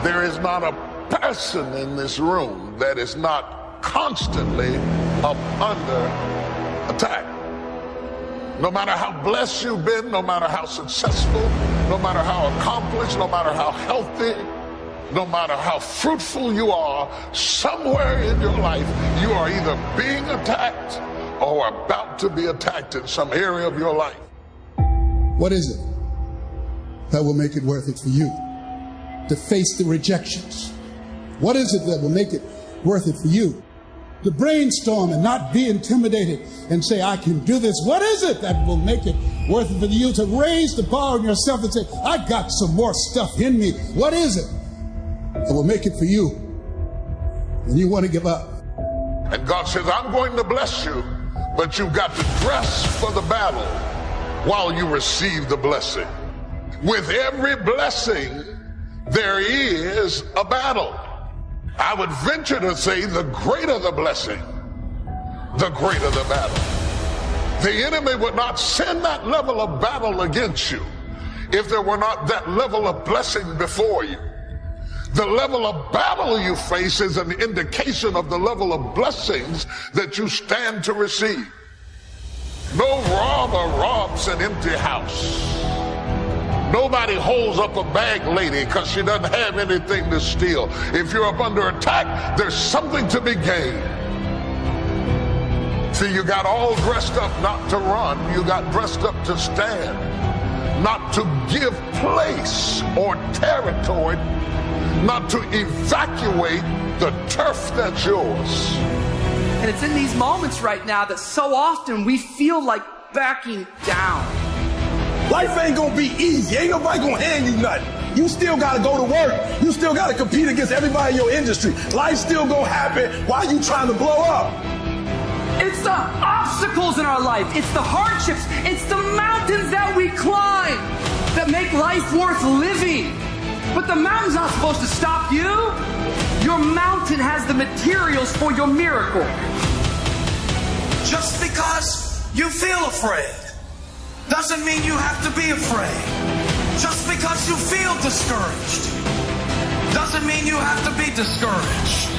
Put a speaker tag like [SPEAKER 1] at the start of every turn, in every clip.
[SPEAKER 1] There is not a person in this room that is not constantly up under attack. No matter how blessed you've been, no matter how successful, no matter how accomplished, no matter how healthy, no matter how fruitful you are, somewhere in your life you are either being attacked or about to be attacked in some area of your life.
[SPEAKER 2] What is it that will make it worth it for you to face the rejections? What is it that will make it worth it for you to brainstorm and not be intimidated and say, I can do this? What is it that will make it worth it for you to raise the bar on yourself and say, I got some more stuff in me? What is it that will make it for you when you want to give up?
[SPEAKER 1] And God says, I'm going to bless you, but you've got to dress for the battle while you receive the blessing. With every blessing, there is a battle. I would venture to say the greater the blessing, the greater the battle. The enemy would not send that level of battle against you if there were not that level of blessing before you. The level of battle you face is an indication of the level of blessings that you stand to receive. No robber robs an empty house. Nobody holds up a bag lady because she doesn't have anything to steal. If you're up under attack, there's something to be gained. See, you got all dressed up not to run. You got dressed up to stand, not to give place or territory, not to evacuate the turf that's yours.
[SPEAKER 3] And it's in these moments right now that so often we feel like backing down.
[SPEAKER 4] Life ain't gonna be easy. Ain't nobody gonna hand you nothing. You still gotta go to work. You still gotta compete against everybody in your industry. Life's still gonna happen while you trying to blow up.
[SPEAKER 3] It's the obstacles in our life. It's the hardships. It's the mountains that we climb that make life worth living. But the mountain's not supposed to stop you. Your mountain has the materials for your miracle.
[SPEAKER 5] Just because you feel afraid doesn't mean you have to be afraid. Just because you feel discouraged doesn't mean you have to be discouraged.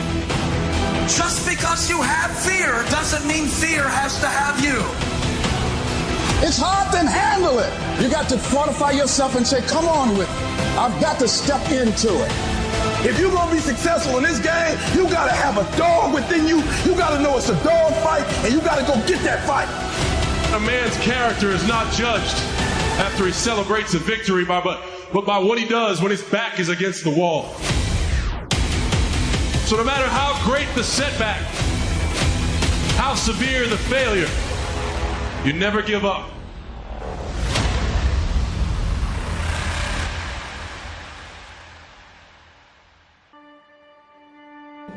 [SPEAKER 5] Just because you have fear doesn't mean fear has to have you.
[SPEAKER 2] It's hard to handle it. You got to fortify yourself and say, come on with it. I've got to step into it.
[SPEAKER 4] If you're going to be successful in this game, you got to have a dog within you. You got to know it's a dog fight, and you got to go get that fight.
[SPEAKER 6] A man's character is not judged after he celebrates a victory, but by what he does when his back is against the wall. So no matter how great the setback, how severe the failure, you never give up.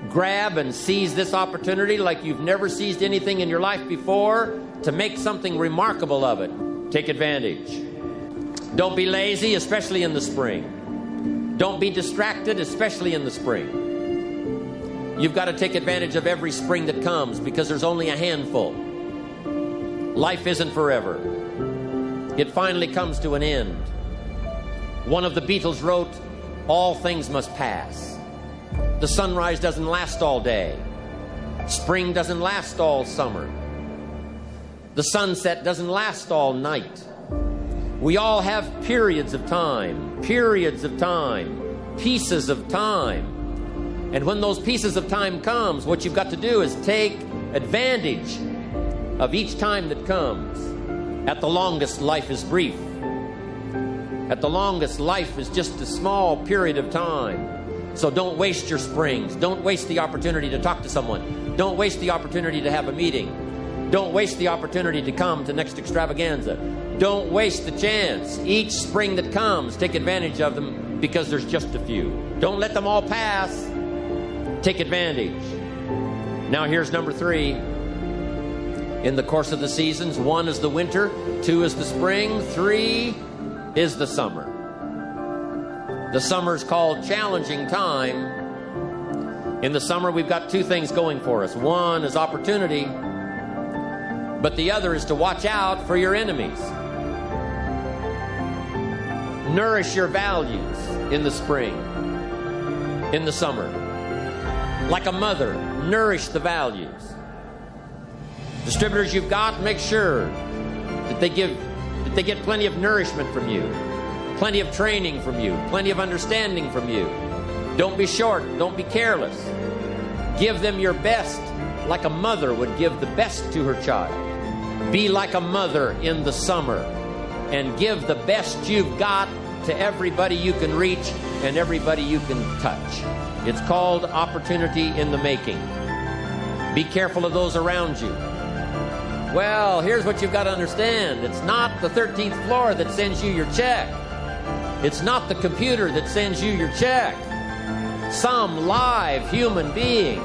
[SPEAKER 7] Grab and seize this opportunity like you've never seized anything in your life before to make something remarkable of it. Take advantage. Don't be lazy, especially in the spring. Don't be distracted, especially in the spring. You've got to take advantage of every spring that comes because there's only a handful. Life isn't forever. It finally comes to an end. One of the Beatles wrote, all things must pass. The sunrise doesn't last all day. Spring doesn't last all summer. The sunset doesn't last all night. We all have periods of time, pieces of time. And when those pieces of time comes, what you've got to do is take advantage of each time that comes. At the longest, life is brief. At the longest, life is just a small period of time. So don't waste your springs. Don't waste the opportunity to talk to someone. Don't waste the opportunity to have a meeting. Don't waste the opportunity to come to next extravaganza. Don't waste the chance. Each spring that comes, take advantage of them because there's just a few. Don't let them all pass. Take advantage. Now here's number 3. In the course of the seasons, 1 is the winter, 2 is the spring, 3 is the summer. The summer is called challenging time. In the summer, we've got 2 things going for us. 1 is opportunity, but the other is to watch out for your enemies. Nourish your values in the spring. in the summer. Like a mother, nourish the values. Distributors you've got, make sure that they get plenty of nourishment from you, plenty of training from you, plenty of understanding from you. Don't be short, don't be careless. Give them your best like a mother would give the best to her child. Be like a mother in the summer and give the best you've got to everybody you can reach and everybody you can touch. It's called opportunity in the making. Be careful of those around you. Well, here's what you've got to understand. It's not the 13th floor that sends you your check. It's not the computer that sends you your check. Some live human being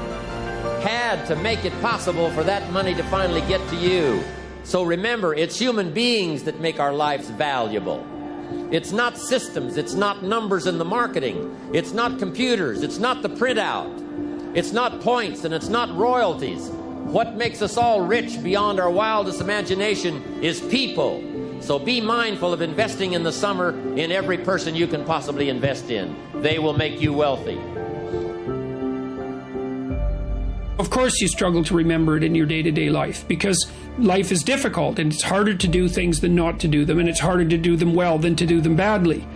[SPEAKER 7] had to make it possible for that money to finally get to you. So remember, it's human beings that make our lives valuable. It's not systems, it's not numbers in the marketing, it's not computers, it's not the printout, it's not points, and it's not royalties. What makes us all rich beyond our wildest imagination is people. So be mindful of investing in the summer in every person you can possibly invest in. They will make you wealthy.
[SPEAKER 8] Of course you struggle to remember it in your day-to-day life because life is difficult and it's harder to do things than not to do them, and it's harder to do them well than to do them badly.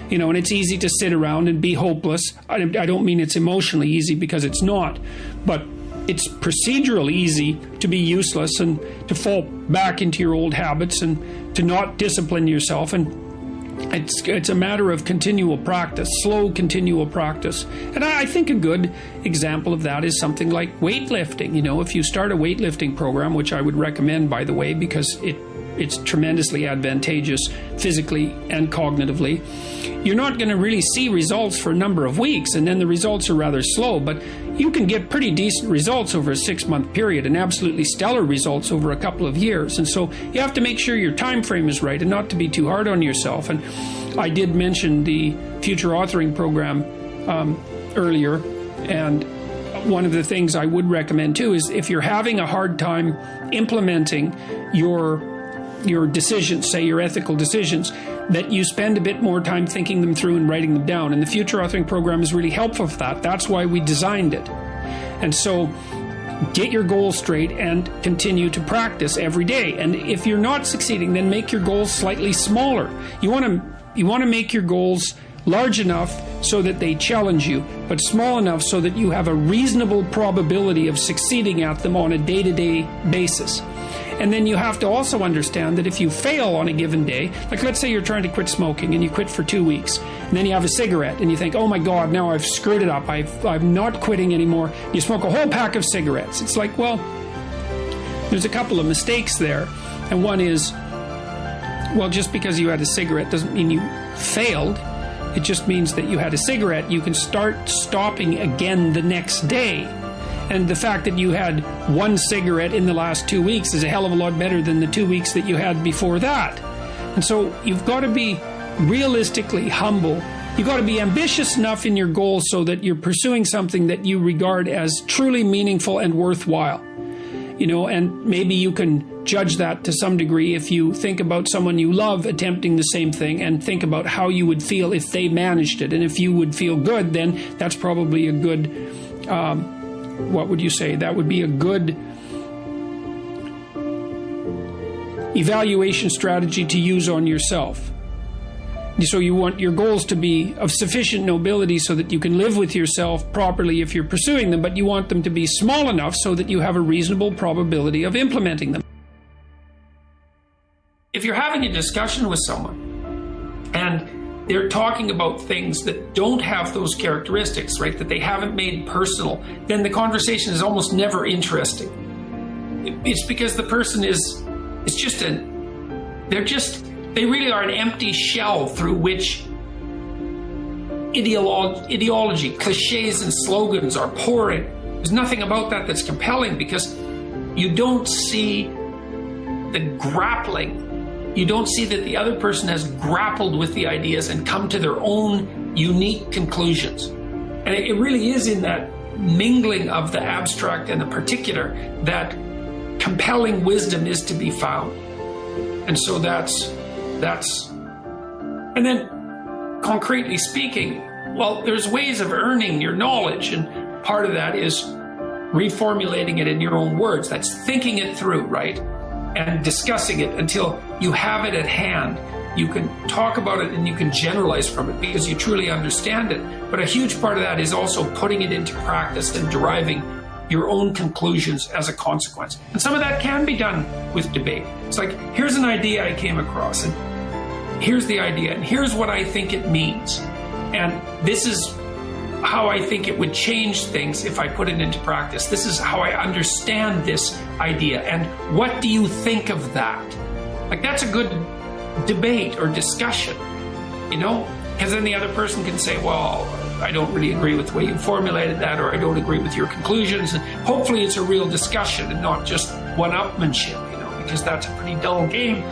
[SPEAKER 8] You know, and it's easy to sit around and be hopeless. I don't mean it's emotionally easy, because it's not, but it's procedurally easy to be useless and to fall back into your old habits and to not discipline yourself. And it's a matter of continual practice, slow continual practice. And I think a good example of that is something like weightlifting. You know, if you start a weightlifting program, which I would recommend, by the way, because it's tremendously advantageous physically and cognitively, you're not going to really see results for a number of weeks, and then the results are rather slow, but you can get pretty decent results over a 6-month period and absolutely stellar results over a couple of years. And so you have to make sure your time frame is right and not to be too hard on yourself. And I did mention the future authoring program earlier, and one of the things I would recommend too is if you're having a hard time implementing your decisions, say your ethical decisions, that you spend a bit more time thinking them through and writing them down. And the future authoring program is really helpful for that. That's why we designed it. And so get your goals straight and continue to practice every day. And if you're not succeeding, then make your goals slightly smaller. You want to make your goals large enough so that they challenge you, but small enough so that you have a reasonable probability of succeeding at them on a day-to-day basis. And then you have to also understand that if you fail on a given day, like let's say you're trying to quit smoking and you quit for 2 weeks, and then you have a cigarette and you think, oh my God, now I've screwed it up, I'm not quitting anymore. You smoke a whole pack of cigarettes. It's like, well, there's a couple of mistakes there. And one is, well, just because you had a cigarette doesn't mean you failed. It just means that you had a cigarette. You can start stopping again the next day. And the fact that you had 1 cigarette in the last 2 weeks is a hell of a lot better than the 2 weeks that you had before that. And so you've got to be realistically humble. You've got to be ambitious enough in your goals so that you're pursuing something that you regard as truly meaningful and worthwhile. You know, and maybe you can judge that to some degree if you think about someone you love attempting the same thing and think about how you would feel if they managed it. And if you would feel good, then that's probably a good what would you say? That would be a good evaluation strategy to use on yourself. So you want your goals to be of sufficient nobility so that you can live with yourself properly if you're pursuing them, but you want them to be small enough so that you have a reasonable probability of implementing them. If you're having a discussion with someone and they're talking about things that don't have those characteristics, right, that they haven't made personal, then the conversation is almost never interesting. It's because the person they really are an empty shell through which ideology, cliches and slogans are pouring. There's nothing about that that's compelling because you don't see the grappling. You don't see that the other person has grappled with the ideas and come to their own unique conclusions. And it really is in that mingling of the abstract and the particular that compelling wisdom is to be found. And so that's and then concretely speaking, Well, there's ways of earning your knowledge, and part of that is reformulating it in your own words. That's thinking it through, right? And discussing it until you have it at hand. You can talk about it and you can generalize from it because you truly understand it. But a huge part of that is also putting it into practice and deriving your own conclusions as a consequence. And some of that can be done with debate. It's like, here's an idea I came across, and here's the idea, and here's what I think it means. And this is how I think it would change things if I put it into practice. This is how I understand this idea. And what do you think of that? Like, that's a good debate or discussion, you know? Because then the other person can say, well, I don't really agree with the way you formulated that, or I don't agree with your conclusions. And hopefully it's a real discussion and not just one-upmanship, you know, because that's a pretty dull game.